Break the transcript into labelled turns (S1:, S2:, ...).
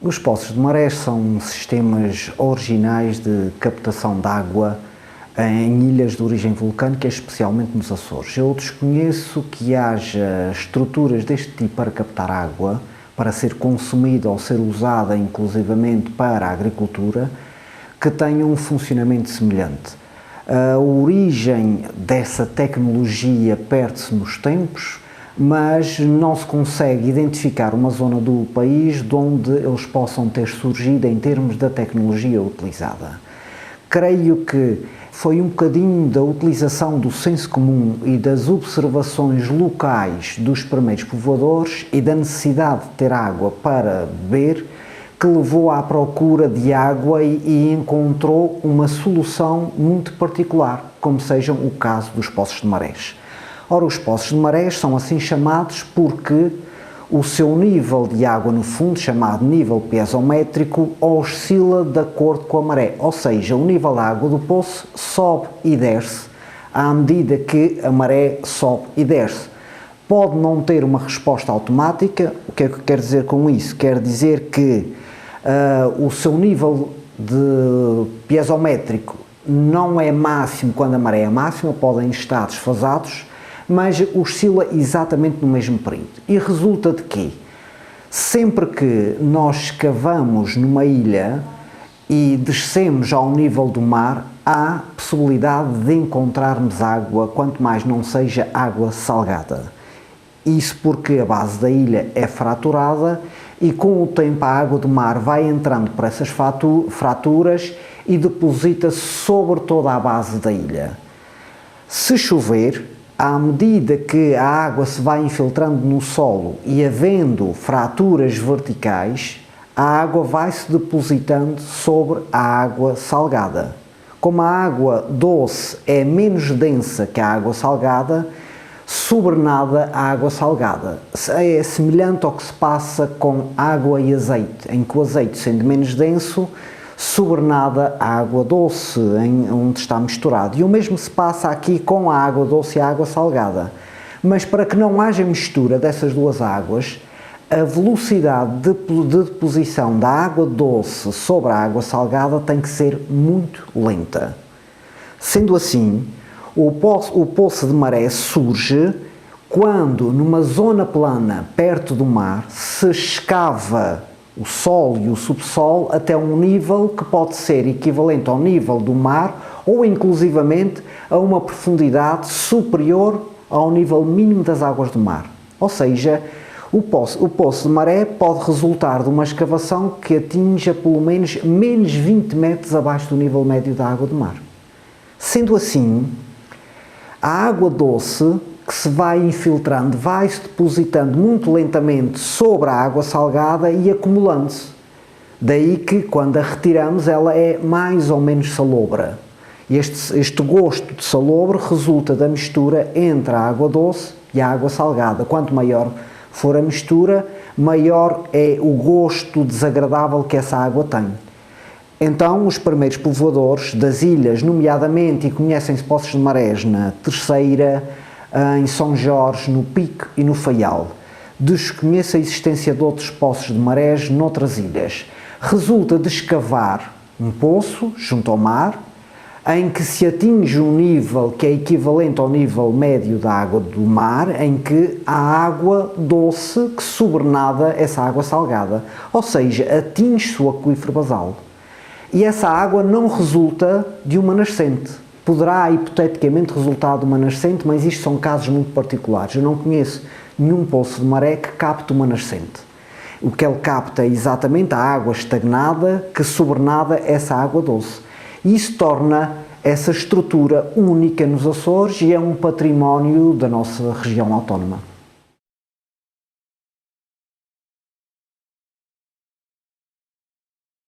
S1: Os poços de marés são sistemas originais de captação de água em ilhas de origem vulcânica, especialmente nos Açores. Eu desconheço que haja estruturas deste tipo para captar água, para ser consumida ou ser usada inclusivamente para a agricultura, que tenham um funcionamento semelhante. A origem dessa tecnologia perde-se nos tempos, mas não se consegue identificar uma zona do país de onde eles possam ter surgido em termos da tecnologia utilizada. Creio que foi um bocadinho da utilização do senso comum e das observações locais dos primeiros povoadores e da necessidade de ter água para beber que levou à procura de água e encontrou uma solução muito particular, como sejam o caso dos poços de marés. Ora, os poços de marés são assim chamados porque o seu nível de água no fundo, chamado nível piezométrico, oscila de acordo com a maré, ou seja, o nível da água do poço sobe e desce à medida que a maré sobe e desce. Pode não ter uma resposta automática. O que é que quer dizer com isso? Quer dizer que o seu nível de piezométrico não é máximo quando a maré é máxima, podem estar desfasados, mas oscila exatamente no mesmo período. E resulta de que, sempre que nós escavamos numa ilha e descemos ao nível do mar, há possibilidade de encontrarmos água, quanto mais não seja água salgada. Isso porque a base da ilha é fraturada e com o tempo a água do mar vai entrando por essas fraturas e deposita-se sobre toda a base da ilha. Se chover, à medida que a água se vai infiltrando no solo e havendo fraturas verticais, a água vai se depositando sobre a água salgada. Como a água doce é menos densa que a água salgada, sobrenada a água salgada. É semelhante ao que se passa com água e azeite, em que o azeite, sendo menos denso, sobrenada a água doce, onde está misturado. E o mesmo se passa aqui com a água doce e a água salgada. Mas para que não haja mistura dessas duas águas, a velocidade de deposição da água doce sobre a água salgada tem que ser muito lenta. Sendo assim, o poço de maré surge quando, numa zona plana perto do mar, se escava o solo e o subsolo até um nível que pode ser equivalente ao nível do mar ou inclusivamente a uma profundidade superior ao nível mínimo das águas do mar. Ou seja, o poço de maré pode resultar de uma escavação que atinja pelo menos 20 metros abaixo do nível médio da água do mar. Sendo assim, a água doce que se vai infiltrando, vai-se depositando muito lentamente sobre a água salgada e acumulando-se. Daí que, quando a retiramos, ela é mais ou menos salobra. Este gosto de salobra resulta da mistura entre a água doce e a água salgada. Quanto maior for a mistura, maior é o gosto desagradável que essa água tem. Então, os primeiros povoadores das ilhas, nomeadamente, e conhecem-se poços de marés na Terceira, em São Jorge, no Pico e no Faial. Desconheço a existência de outros poços de marés noutras ilhas. Resulta de escavar um poço junto ao mar, em que se atinge um nível que é equivalente ao nível médio da água do mar, em que há água doce que sobrenada essa água salgada, ou seja, atinge-se o aquífero basal. E essa água não resulta de uma nascente. Poderá, hipoteticamente, resultar de uma nascente, mas isto são casos muito particulares. Eu não conheço nenhum poço de maré que capte uma nascente. O que ele capta é exatamente a água estagnada que sobrenada essa água doce. E isso torna essa estrutura única nos Açores e é um património da nossa região autónoma.